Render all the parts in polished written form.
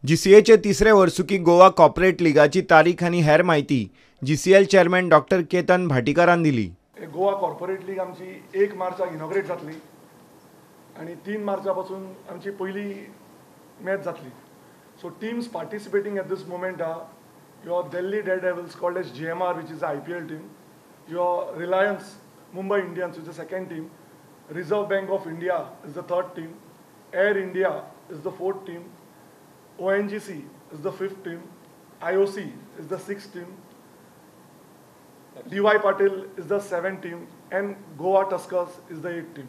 GCA'चे तिसरे वर्सुकी गोवा कॉर्पोरेट लीगाची तारीख आनी हेर माहिती GCL चेअरमॅन डॉक्टर केतन भाटीकारान दिली. गोवा कॉर्पोरेट लीग आमची 1 मार्चाक इनॉग्रेट जातली आणि 3 मार्चापासून आमची पहिली मॅच जातली. So teams participating at this moment are your Delhi Daredevils called as GMR, which is the IPL team, your Reliance Mumbai Indians, which is the second team, Reserve Bank of India is the third team, Air India is the fourth team, ONGC is the fifth team, IOC is the sixth team, DY Patil is the seventh team, and Goa Tuskers is the eighth team.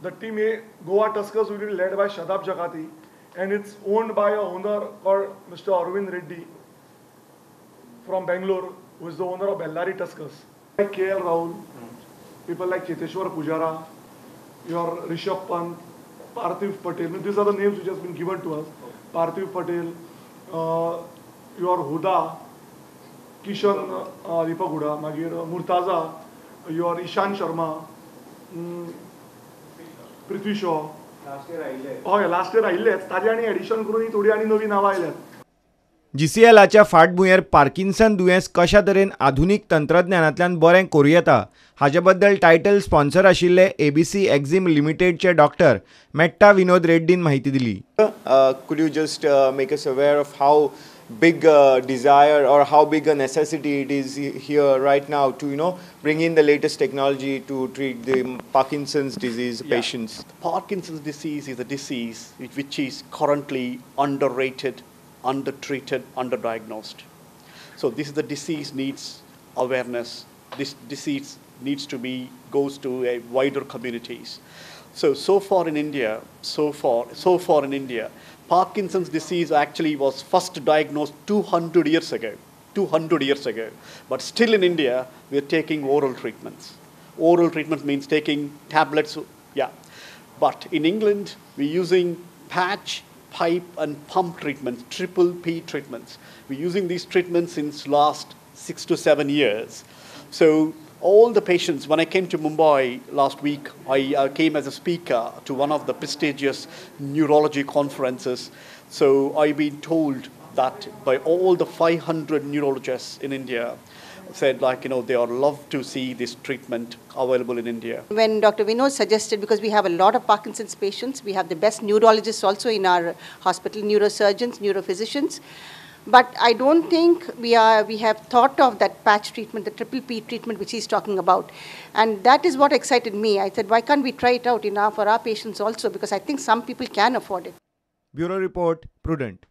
The team A, Goa Tuskers, will be led by Shadab Jagati, and it's owned by a owner called Mr. Arvind Reddy from Bangalore, who is the owner of Bellary Tuskers. Like KL Rahul, people like Cheteshwar Pujara, your Rishabh Pant, Parthiv Patel. These are the names which has been given to us. Parthiv Patel, your Huda, Kishan Deepak Huda, Magir Murtaza, your Ishan Sharma, Prithvi Shaw. Last year आयिल्लेच ताजे आनी addition करून थोडी आनी नवी नांवां आयल्यात. GCLच्या फाटभुंयेर Parkinson दुयेंस कशा तरेन आधुनीक तंत्रज्ञानांतल्यान बरें करूं येता हाचे बद्दल टायटल स्पॉन्सर आशिल्ले ABC एक्झिम लिमिटेडचे डॉक्टर मेट्टा विनोद रेड्डीन माहिती दिली. Could you just make us aware of how big desire or how big a necessity it is here right now to bring in the latest technology to treat the Parkinson's disease patients? Parkinson's disease is a disease which is currently underrated, undertreated, underdiagnosed. So this is the disease needs awareness. This disease needs to goes to a wider communities. So far in India, Parkinson's disease actually was first diagnosed 200 years ago. 200 years ago. But still in India, we are taking oral treatments. Oral treatment means taking tablets. Yeah. But in England, we're using patch, pipe, and pump treatments, triple P treatments. We're using these treatments since last 6 to 7 years. So all the patients, when I came to Mumbai last week, I came as a speaker to one of the prestigious neurology conferences. So I've been told that by all the 500 neurologists in India said they are love to see this treatment available in India. When Dr. Vinod suggested, because we have a lot of Parkinson's patients, we have the best neurologists also in our hospital, neurosurgeons, neurophysicians. But I don't think we have thought of that patch treatment, the triple P treatment which he's talking about. And that is what excited me. I said, why can't we try it out for our patients also? Because I think some people can afford it. Bureau Report, Prudent.